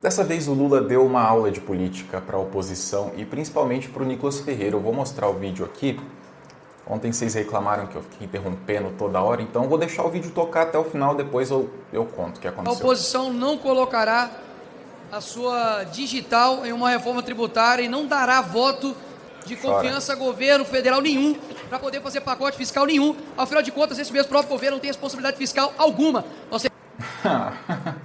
Dessa vez o Lula deu uma aula de política para a oposição e principalmente para o Nicolas Ferreira. Eu vou mostrar o vídeo aqui. Ontem vocês reclamaram que eu fiquei interrompendo toda hora, então eu vou deixar o vídeo tocar até o final, depois eu conto o que aconteceu. A oposição não colocará a sua digital em uma reforma tributária e não dará voto de confiança a governo federal nenhum para poder fazer pacote fiscal nenhum. Afinal de contas, esse mesmo próprio governo não tem responsabilidade fiscal alguma. Nós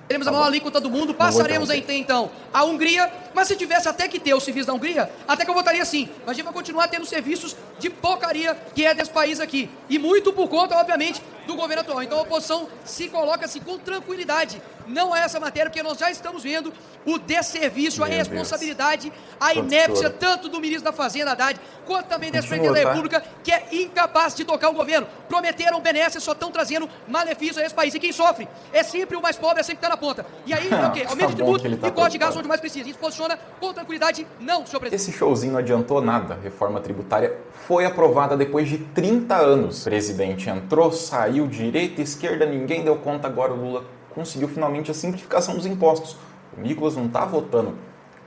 teremos a maior alíquota do mundo, passaremos a ter então a Hungria, mas se tivesse até que ter os civis da Hungria, até que eu votaria sim. Mas a gente vai continuar tendo serviços de porcaria que é desse país aqui. E muito por conta, obviamente, do governo atual. Então a oposição se coloca assim com tranquilidade. Não é essa matéria, porque nós já estamos vendo o desserviço, a irresponsabilidade, a inépcia tanto do ministro da Fazenda, Haddad, quanto também desse presidente da República, que é incapaz de tocar o governo. Prometeram benesses, só estão trazendo malefícios a esse país. E quem sofre é sempre o mais pobre, é sempre que está na ponta. E aí, é o quê? Aumento de tributo e corte de gás onde mais precisa. A gente posiciona com tranquilidade, não, senhor presidente. Esse showzinho não adiantou nada. A reforma tributária foi aprovada depois de 30 anos. O presidente entrou, saiu, direita, esquerda, ninguém deu conta. Agora o Lula conseguiu finalmente a simplificação dos impostos. O Nicolas não está votando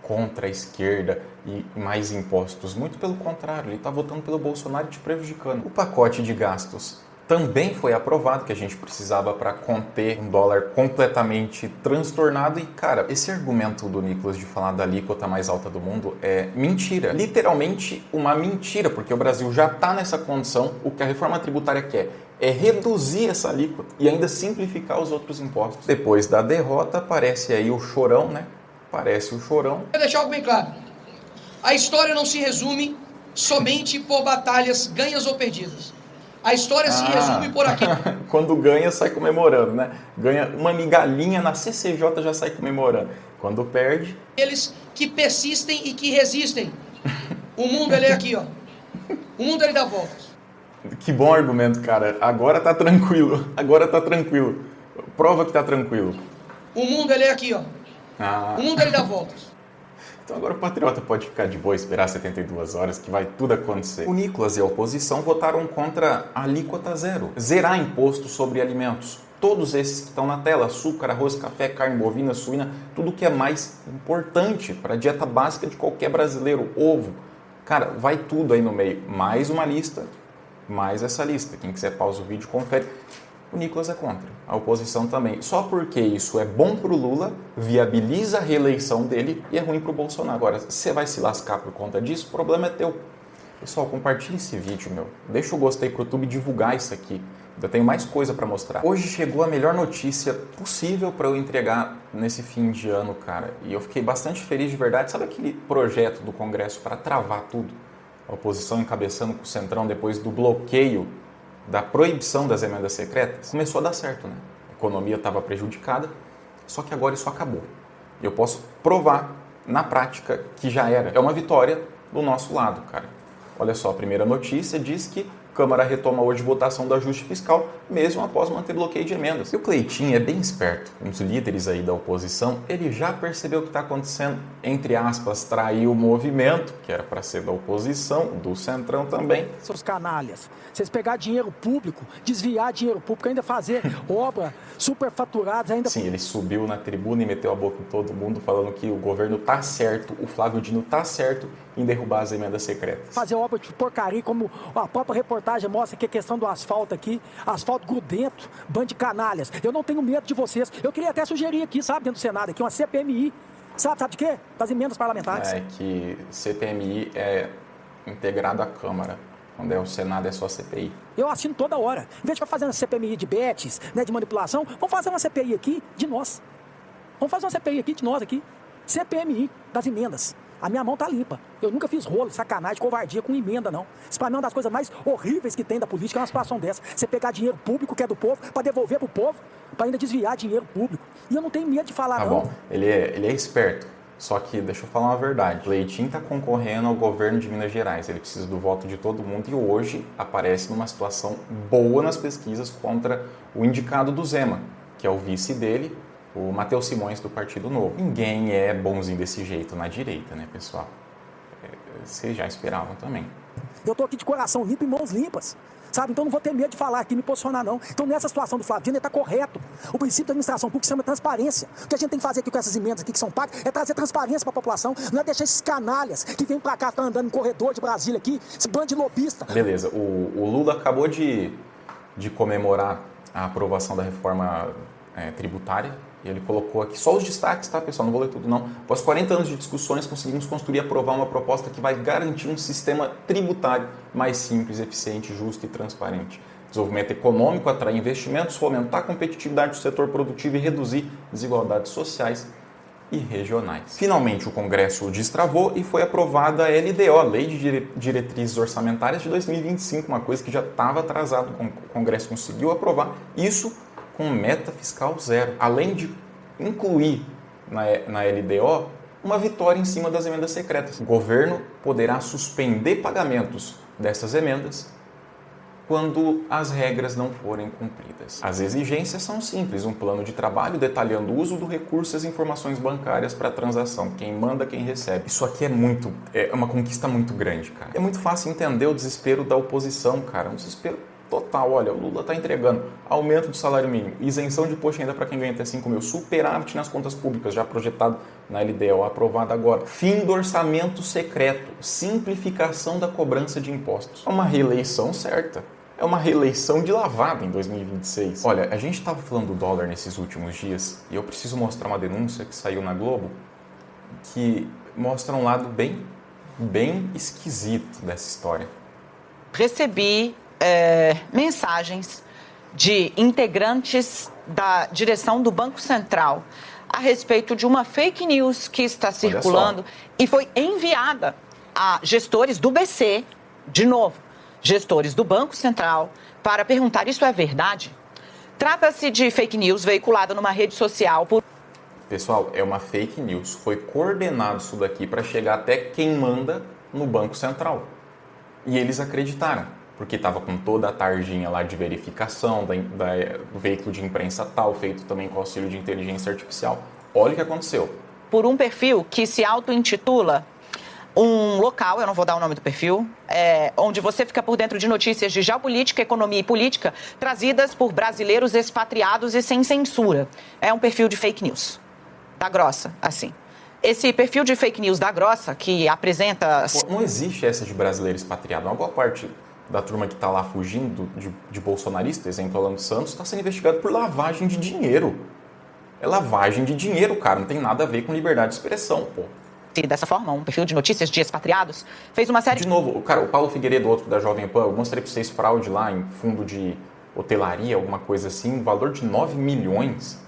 contra a esquerda e mais impostos. Muito pelo contrário, ele está votando pelo Bolsonaro e te prejudicando. O pacote de gastos também foi aprovado, que a gente precisava para conter um dólar completamente transtornado. E, cara, esse argumento do Nicolas de falar da alíquota mais alta do mundo é mentira. Literalmente uma mentira, porque o Brasil já está nessa condição. O que a reforma tributária quer é reduzir essa alíquota e ainda simplificar os outros impostos. Depois da derrota, aparece aí o chorão, né? Parece o chorão. Vou deixar algo bem claro. A história não se resume somente por batalhas ganhas ou perdidas. A história se resume por aqui. Quando ganha, sai comemorando, né? Ganha uma migalhinha na CCJ, já sai comemorando. Quando perde... Eles que persistem e que resistem. O mundo, ele é aqui, ó. O mundo, ele dá voltas. Que bom argumento, cara. Agora tá tranquilo. Agora tá tranquilo. Prova que tá tranquilo. O mundo, ele é aqui, ó. O mundo, ele dá voltas. Então agora o patriota pode ficar de boa, esperar 72 horas, que vai tudo acontecer. O Nicolas e a oposição votaram contra a alíquota zero. Zerar imposto sobre alimentos. Todos esses que estão na tela, açúcar, arroz, café, carne bovina, suína, tudo que é mais importante para a dieta básica de qualquer brasileiro. Ovo. Cara, vai tudo aí no meio. Mais uma lista, mais essa lista. Quem quiser pausa o vídeo, confere. O Nicolas é contra, a oposição também. Só porque isso é bom para o Lula, viabiliza a reeleição dele e é ruim para o Bolsonaro. Agora, você vai se lascar por conta disso, o problema é teu. Pessoal, compartilhe esse vídeo, meu. Deixa o gostei pro YouTube divulgar isso aqui. Eu tenho mais coisa para mostrar. Hoje chegou a melhor notícia possível para eu entregar nesse fim de ano, cara. E eu fiquei bastante feliz de verdade. Sabe aquele projeto do Congresso para travar tudo? A oposição encabeçando com o Centrão depois do bloqueio da proibição das emendas secretas, começou a dar certo, né? A economia estava prejudicada, só que agora isso acabou. E eu posso provar na prática que já era. É uma vitória do nosso lado, cara. Olha só, a primeira notícia diz que a Câmara retoma hoje votação do ajuste fiscal, mesmo após manter bloqueio de emendas. E o Cleitinho é bem esperto, um dos líderes aí da oposição, ele já percebeu o que está acontecendo, entre aspas, traiu o movimento, que era para ser da oposição, do Centrão também. Seus canalhas, vocês pegar dinheiro público, desviar dinheiro público, ainda fazer obra superfaturadas, ainda... Sim, ele subiu na tribuna e meteu a boca em todo mundo, falando que o governo tá certo, o Flávio Dino tá certo em derrubar as emendas secretas. Fazer obra de porcaria, como a própria reportagem mostra que a questão do asfalto aqui, asfalto grudento, bando de canalhas. Eu não tenho medo de vocês. Eu queria até sugerir aqui, sabe, dentro do Senado, aqui uma CPMI. Sabe de quê? Das emendas parlamentares. É que CPMI é integrado à Câmara. Quando é o Senado é só CPI. Eu assino toda hora. Em vez de ficar fazendo a CPMI de betes, né, de manipulação, vamos fazer uma CPI aqui de nós. Vamos fazer uma CPI aqui de nós aqui. CPMI das emendas. A minha mão tá limpa. Eu nunca fiz rolo, sacanagem, covardia com emenda, não. Isso pra mim é uma das coisas mais horríveis que tem da política, é uma situação dessa. Você pegar dinheiro público, que é do povo, pra devolver pro povo, pra ainda desviar dinheiro público. E eu não tenho medo de falar, tá não. Bom, ele é esperto. Só que, deixa eu falar uma verdade, o Cleitinho está concorrendo ao governo de Minas Gerais, ele precisa do voto de todo mundo e hoje aparece numa situação boa nas pesquisas contra o indicado do Zema, que é o vice dele, o Matheus Simões do Partido Novo. Ninguém é bonzinho desse jeito na direita, né, pessoal? Vocês já esperavam também. Eu tô aqui de coração limpo e mãos limpas. sabe? Então não vou ter medo de falar aqui, me posicionar não. Então nessa situação do Flávio Dino, ele está correto. O princípio da administração pública se chama transparência. O que a gente tem que fazer aqui com essas emendas aqui que são pagas é trazer transparência para a população, não é deixar esses canalhas que vêm para cá, estão andando no corredor de Brasília aqui, esse bando de lobista. Beleza, o Lula acabou de comemorar a aprovação da reforma tributária. E ele colocou aqui só os destaques, tá, pessoal? Não vou ler tudo, não. Após 40 anos de discussões, conseguimos construir e aprovar uma proposta que vai garantir um sistema tributário mais simples, eficiente, justo e transparente. Desenvolvimento econômico, atrair investimentos, fomentar a competitividade do setor produtivo e reduzir desigualdades sociais e regionais. Finalmente, o Congresso destravou e foi aprovada a LDO, a Lei de Diretrizes Orçamentárias de 2025, uma coisa que já estava atrasada. O Congresso conseguiu aprovar isso com meta fiscal zero, além de incluir na LDO uma vitória em cima das emendas secretas. O governo poderá suspender pagamentos dessas emendas quando as regras não forem cumpridas. As exigências são simples, um plano de trabalho detalhando o uso do recurso e as informações bancárias para a transação, quem manda, quem recebe. Isso aqui é uma conquista muito grande, cara. É muito fácil entender o desespero da oposição, cara, um desespero total. Olha, o Lula está entregando aumento do salário mínimo, isenção de imposto de renda para quem ganha até 5 mil, superávit nas contas públicas, já projetado na LDO, aprovado agora, fim do orçamento secreto, simplificação da cobrança de impostos. É uma reeleição certa. É uma reeleição de lavada em 2026. Olha, a gente estava falando do dólar nesses últimos dias e eu preciso mostrar uma denúncia que saiu na Globo que mostra um lado bem esquisito dessa história. Recebi mensagens de integrantes da direção do Banco Central a respeito de uma fake news que está circulando e foi enviada a gestores do BC, de novo, gestores do Banco Central, para perguntar: isso é verdade? Trata-se de fake news veiculada numa rede social por... Pessoal, é uma fake news. Foi coordenado isso daqui para chegar até quem manda no Banco Central. E eles acreditaram, porque estava com toda a tarjinha lá de verificação do veículo de imprensa tal, feito também com auxílio de inteligência artificial. Olha o que aconteceu. Por um perfil que se auto-intitula um local, eu não vou dar o nome do perfil, onde você fica por dentro de notícias de geopolítica, economia e política trazidas por brasileiros expatriados e sem censura. É um perfil de fake news, da grossa, assim. Esse perfil de fake news da grossa, que apresenta... Não existe essa de brasileiro expatriado. Uma boa parte da turma que está lá fugindo de bolsonarista, exemplo, Alan dos Santos, está sendo investigado por lavagem de dinheiro. É lavagem de dinheiro, cara. Não tem nada a ver com liberdade de expressão, pô. Dessa forma, um perfil de notícias de expatriados, fez uma série... De novo, o Paulo Figueiredo, outro da Jovem Pan, eu mostrei para vocês fraude lá em fundo de hotelaria, alguma coisa assim, valor de 9 milhões.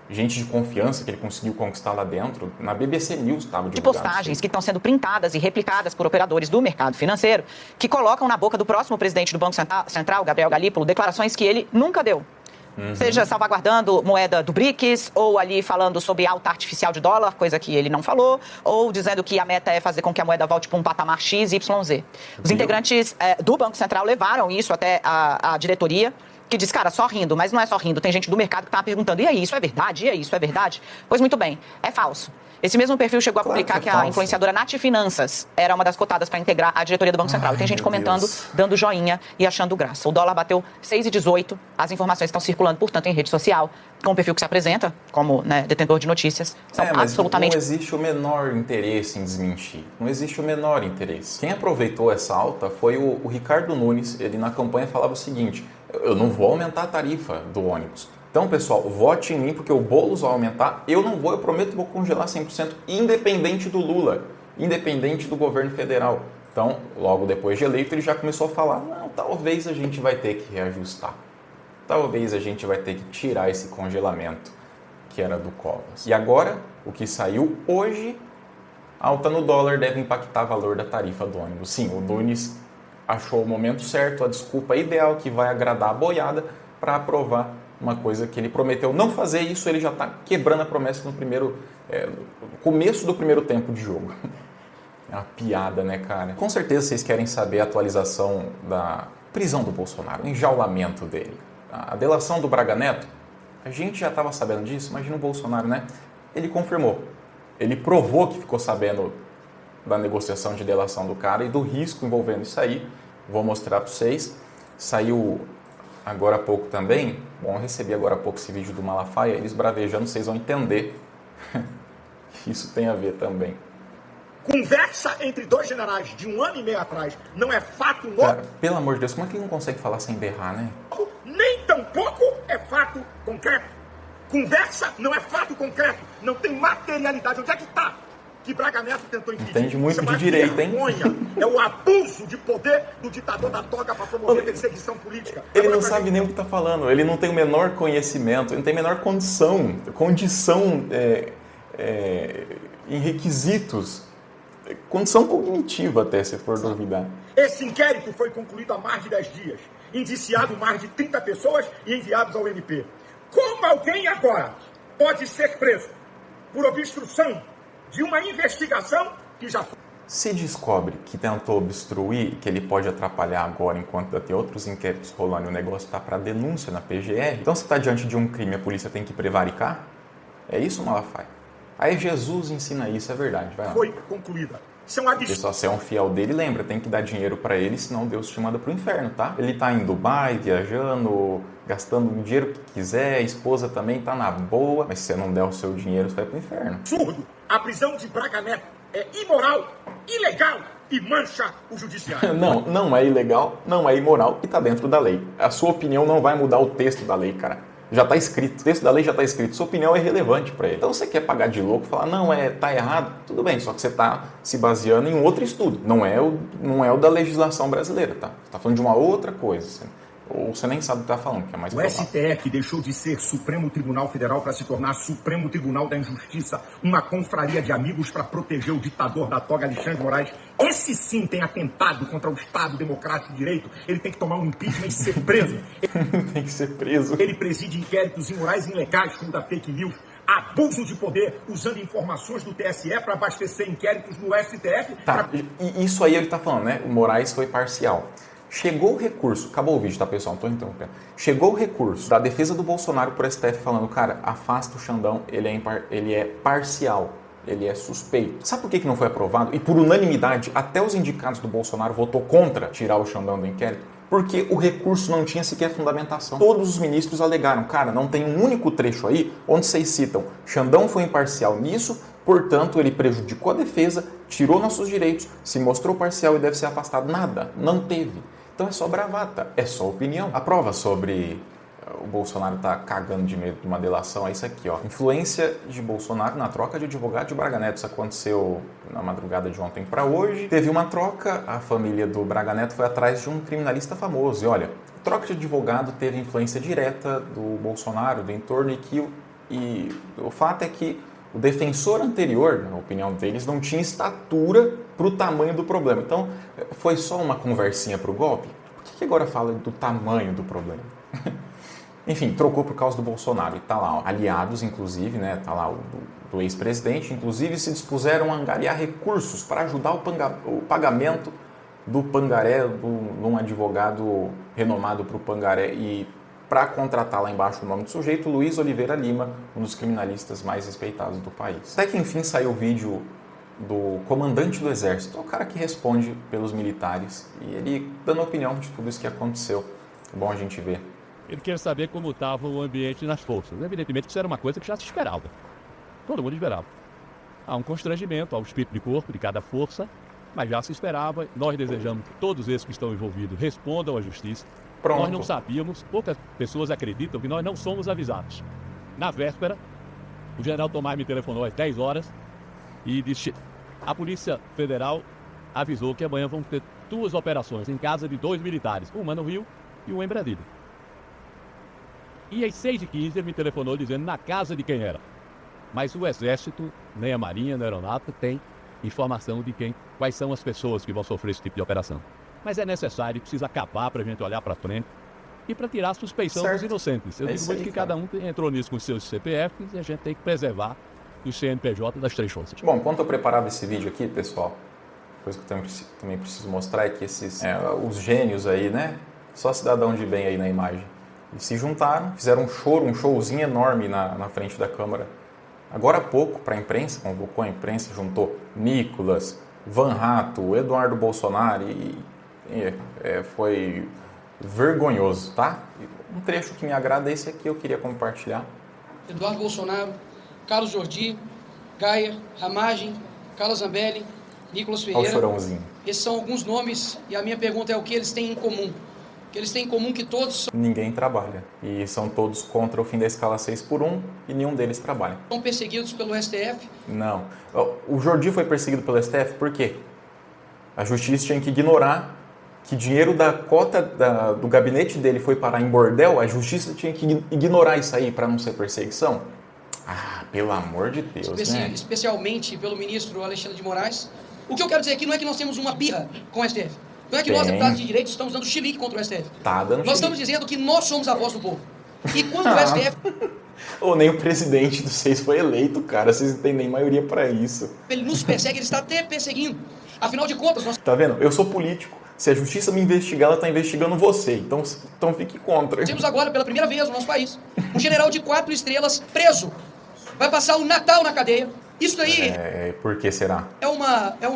Gente de confiança que ele conseguiu conquistar lá dentro. Na BBC News estava de postagens que estão sendo printadas e replicadas por operadores do mercado financeiro, que colocam na boca do próximo presidente do Banco Central, Gabriel Galípolo, declarações que ele nunca deu. Seja salvaguardando moeda do BRICS, ou ali falando sobre alta artificial de dólar, coisa que ele não falou, ou dizendo que a meta é fazer com que a moeda volte para um patamar X, Y, Z. Os integrantes do Banco Central levaram isso até a diretoria, que diz: cara, só rindo, mas não é só rindo, tem gente do mercado que está perguntando: e aí, isso é verdade? E aí, isso é verdade? Pois muito bem, é falso. Esse mesmo perfil chegou a publicar que a influenciadora Nath Finanças era uma das cotadas para integrar a diretoria do Banco Central. E tem gente comentando, dando joinha e achando graça. O dólar bateu 6,18. As informações estão circulando, portanto, em rede social, com o perfil que se apresenta como, né, detentor de notícias. São absolutamente... Não existe o menor interesse em desmentir. Não existe o menor interesse. Quem aproveitou essa alta foi o Ricardo Nunes. Ele, na campanha, falava o seguinte: eu não vou aumentar a tarifa do ônibus. Então, pessoal, vote em mim porque o Boulos vai aumentar. Eu não vou, eu prometo que vou congelar 100%, independente do Lula, independente do governo federal. Então, logo depois de eleito, ele já começou a falar: não, talvez a gente vai ter que reajustar. Talvez a gente vai ter que tirar esse congelamento que era do Covas. E agora, o que saiu hoje, alta no dólar deve impactar o valor da tarifa do ônibus. Sim, o Nunes achou o momento certo, a desculpa ideal que vai agradar a boiada para aprovar uma coisa que ele prometeu não fazer. Isso ele já está quebrando a promessa no começo do primeiro tempo de jogo. É uma piada, né, cara? Com certeza vocês querem saber a atualização da prisão do Bolsonaro, o enjaulamento dele. A delação do Braga Neto, a gente já estava sabendo disso, imagina o Bolsonaro, né? Ele confirmou, ele provou que ficou sabendo da negociação de delação do cara e do risco envolvendo isso aí. Vou mostrar para vocês. Saiu agora há pouco também, bom, eu recebi agora há pouco esse vídeo do Malafaia, eles bravejando, vocês vão entender que isso tem a ver também. Conversa entre dois generais de 1 ano e meio atrás não é fato novo. Cara, pelo amor de Deus, como é que ele não consegue falar sem berrar, né? Nem tampouco é fato concreto. Conversa não é fato concreto. Não tem materialidade. Onde é que está? Que Braga Neto tentou impedir. Entende muito Isso é de direito, hein? É o abuso de poder do ditador da toga para promover perseguição política. Ele não sabe nem o que está falando, ele não tem o menor conhecimento, ele não tem a menor condição em requisitos, condição cognitiva até, se for duvidar. Esse inquérito foi concluído há mais de 10 dias. Indiciado mais de 30 pessoas e enviados ao MP. Como alguém agora pode ser preso por obstrução de uma investigação que já foi? Se descobre que tentou obstruir, que ele pode atrapalhar agora enquanto ainda tem outros inquéritos rolando e o negócio está para denúncia na PGR, então se está diante de um crime, a polícia tem que prevaricar? É isso, Malafaia? Aí Jesus ensina isso, é verdade. Vai lá. Foi concluída. Isso é um absurdo. Pessoal, você é um fiel dele, lembra, tem que dar dinheiro para ele, senão Deus te manda pro inferno, tá? Ele tá em Dubai, viajando, gastando o dinheiro que quiser, a esposa também tá na boa, mas se você não der o seu dinheiro, você vai pro inferno. Absurdo. A prisão de Braga Neto é imoral, ilegal e mancha o judiciário. Não é ilegal, não é imoral e tá dentro da lei. A sua opinião não vai mudar o texto da lei, cara. Já está escrito, o texto da lei já está escrito, sua opinião é relevante para ele. Então você quer pagar de louco, falar, não, tá errado, tudo bem, só que você está se baseando em outro estudo, não é o da legislação brasileira, tá? Você está falando de uma outra coisa, ou você nem sabe o que está falando, que é mais O provável. STF deixou de ser Supremo Tribunal Federal para se tornar Supremo Tribunal da Injustiça, uma confraria de amigos para proteger o ditador da toga Alexandre de Moraes. Esse sim tem atentado contra o Estado democrático de direito, ele tem que tomar um impeachment e ser preso. Tem que ser preso. Ele preside inquéritos imorais e ilegais, como o da fake news, abuso de poder, usando informações do TSE para abastecer inquéritos no STF. Tá, e isso aí ele está falando, né? O Moraes foi parcial. Chegou o recurso, acabou o vídeo, tá, pessoal? Não tô interrompendo. Chegou o recurso da defesa do Bolsonaro por STF falando, cara, afasta o Xandão, ele é parcial, ele é suspeito. Sabe por que não foi aprovado? E por unanimidade, até os indicados do Bolsonaro votou contra tirar o Xandão do inquérito? Porque o recurso não tinha sequer fundamentação. Todos os ministros alegaram, cara, não tem um único trecho aí onde vocês citam, Xandão foi imparcial nisso, portanto ele prejudicou a defesa, tirou nossos direitos, se mostrou parcial e deve ser afastado. Nada, não teve. Então é só bravata, é só opinião. A prova sobre o Bolsonaro tá cagando de medo de uma delação é isso aqui, ó. Influência de Bolsonaro na troca de advogado de Braga Neto. Isso aconteceu na madrugada de ontem para hoje. Teve uma troca, a família do Braga Neto foi atrás de um criminalista famoso. E olha, a troca de advogado teve influência direta do Bolsonaro, do entorno, e o fato é que o defensor anterior, na opinião deles, não tinha estatura para o tamanho do problema. Então, foi só uma conversinha para o golpe? Por que agora fala do tamanho do problema? Enfim, trocou por causa do Bolsonaro. E tá lá, ó, aliados, inclusive, né? Tá lá do ex-presidente, inclusive se dispuseram a angariar recursos para ajudar o pagamento do Pangaré, de um advogado renomado para o Pangaré, e para contratar lá embaixo o nome do sujeito, Luiz Oliveira Lima, um dos criminalistas mais respeitados do país. Até que enfim saiu o vídeo do comandante do exército, o cara que responde pelos militares, e ele dando opinião de tudo isso que aconteceu. É bom a gente ver. Ele quer saber como estava o ambiente nas forças. Evidentemente que isso era uma coisa que já se esperava. Todo mundo esperava. Há um constrangimento ao espírito de corpo de cada força, mas já se esperava. Nós desejamos que todos esses que estão envolvidos respondam à justiça. Pronto. Nós não sabíamos, poucas pessoas acreditam que nós não somos avisados. Na véspera, o general Tomás me telefonou às 10 horas e disse: a Polícia Federal avisou que amanhã vão ter 2 operações em casa de 2 militares, uma no Rio e uma em Brasília. E às 6h15 ele me telefonou dizendo na casa de quem era. Mas o Exército, nem a Marinha, nem a Aeronáutica tem informação de quais são as pessoas que vão sofrer esse tipo de operação. Mas é necessário, precisa acabar para a gente olhar para frente e para tirar a suspeição dos inocentes. Eu digo muito que cada um entrou nisso com seus CPFs e a gente tem que preservar o CNPJ das 3 forças. Bom, enquanto eu preparava esse vídeo aqui, pessoal, coisa que eu também preciso mostrar é que os gênios aí, né? Só cidadão de bem aí na imagem. Eles se juntaram, fizeram um showzinho enorme na frente da Câmara. Agora há pouco, para a imprensa, convocou a imprensa, juntou Nicolas, Van Hato, Eduardo Bolsonaro, foi vergonhoso, tá? Um trecho que me agrada é esse aqui, eu queria compartilhar. Eduardo Bolsonaro, Carlos Jordi, Gaia, Ramagem, Carla Zambelli, Nicolas Olha o Ferreira. chorãozinho. Esses são alguns nomes e a minha pergunta é o que eles têm em comum. O que eles têm em comum que todos Ninguém trabalha. E são todos contra o fim da escala 6x1 e nenhum deles trabalha. são perseguidos pelo STF. Não. O Jordi foi perseguido pelo STF por quê? A justiça tinha que ignorar que dinheiro da cota do gabinete dele foi parar em bordel, a justiça tinha que ignorar isso aí para não ser perseguição? Ah, pelo amor de Deus, né? Especialmente pelo ministro Alexandre de Moraes. O que eu quero dizer aqui não é que nós temos uma birra com o STF. Não é que nós, deputados de direito, estamos dando chilique contra o STF. Tá dando Nós estamos dizendo que nós somos a voz do povo. E quando o STF... Ou nem o presidente do 6 foi eleito, cara. Vocês não têm nem maioria para isso. ele nos persegue, ele está até perseguindo. Afinal de contas, nós Tá vendo? Eu sou político. Se a justiça me investigar, ela tá investigando você. Então fique contra. temos agora, pela primeira vez no nosso país, um general de 4 estrelas preso. Vai passar o Natal na cadeia. Isso daí Por que será?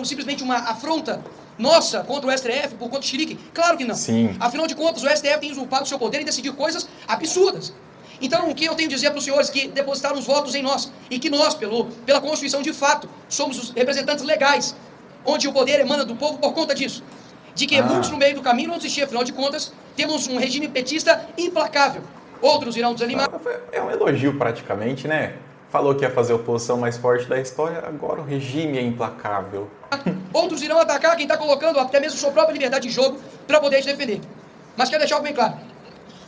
simplesmente uma afronta nossa contra o STF por conta do chilique? Claro que não. Sim. Afinal de contas, o STF tem usurpado o seu poder em decidir coisas absurdas. Então, o que eu tenho a dizer para os senhores que depositaram os votos em nós e que nós, pela Constituição, de fato, somos os representantes legais, onde o poder emana do povo por conta disso. De que muitos no meio do caminho vão desistir, afinal de contas, temos um regime petista implacável. Outros irão desanimar. É um elogio praticamente, né? Falou que ia fazer a oposição mais forte da história, agora o regime é implacável. Outros irão atacar quem está colocando até mesmo sua própria liberdade em jogo para poder te defender. Mas quero deixar algo bem claro.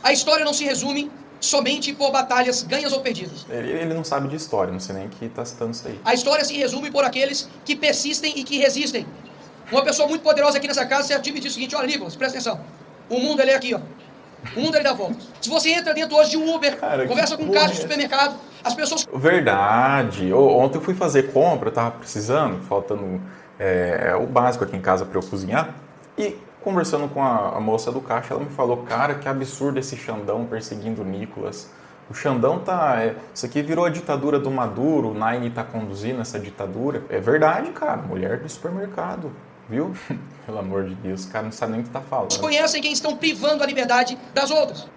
A história não se resume somente por batalhas ganhas ou perdidas. Ele não sabe de história, não sei nem que tá citando isso aí. A história se resume por aqueles que persistem e que resistem. Uma pessoa muito poderosa aqui nessa casa sempre me disse o seguinte: olha, Nicolas, presta atenção. O mundo ele é aqui, ó. O mundo ele dá voltas. Se você entra dentro hoje de um Uber, Cara, conversa com um caixa de supermercado, as pessoas... Verdade. Ontem eu fui fazer compra, eu tava precisando, faltando o básico aqui em casa para eu cozinhar. E conversando com a moça do caixa, ela me falou, cara, que absurdo esse Xandão perseguindo o Nicolas. O Xandão tá... isso aqui virou a ditadura do Maduro, o Nine tá conduzindo essa ditadura. É verdade, cara. Mulher do supermercado. Viu? Pelo amor de Deus, o cara não sabe nem o que tá falando. conhecem quem estão privando a liberdade das outras.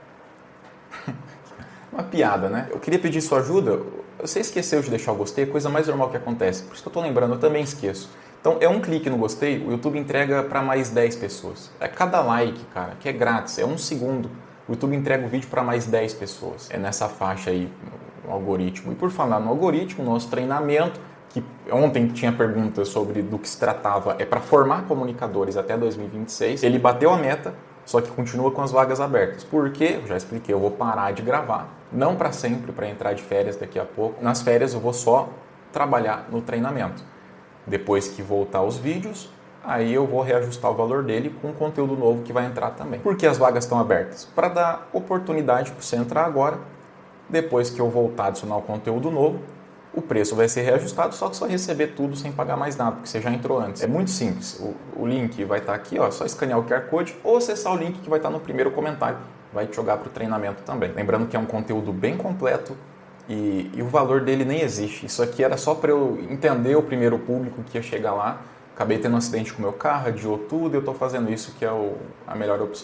Uma piada, né? Eu queria pedir sua ajuda. Você esqueceu de deixar o gostei, é a coisa mais normal que acontece. Por isso que eu tô lembrando, eu também esqueço. Então, é um clique no gostei, o YouTube entrega para mais 10 pessoas. É cada like, cara, que é grátis, é 1 segundo. O YouTube entrega o vídeo para mais 10 pessoas. É nessa faixa aí, o algoritmo. E por falar no algoritmo, nosso treinamento, que ontem tinha perguntas sobre do que se tratava, é para formar comunicadores até 2026. Ele bateu a meta, só que continua com as vagas abertas. Por quê? Eu já expliquei, eu vou parar de gravar. Não para sempre, para entrar de férias daqui a pouco. Nas férias eu vou só trabalhar no treinamento. Depois que voltar os vídeos, aí eu vou reajustar o valor dele com conteúdo novo que vai entrar também. Por que as vagas estão abertas? Para dar oportunidade para você entrar agora. Depois que eu voltar a adicionar o conteúdo novo, o preço vai ser reajustado, só que você vai receber tudo sem pagar mais nada, porque você já entrou antes. É muito simples. O link vai estar aqui, ó, é só escanear o QR Code ou acessar o link que vai estar no primeiro comentário. Vai te jogar para o treinamento também. Lembrando que é um conteúdo bem completo e o valor dele nem existe. Isso aqui era só para eu entender o primeiro público que ia chegar lá. Acabei tendo um acidente com o meu carro, adiou tudo e eu estou fazendo isso que é a melhor opção.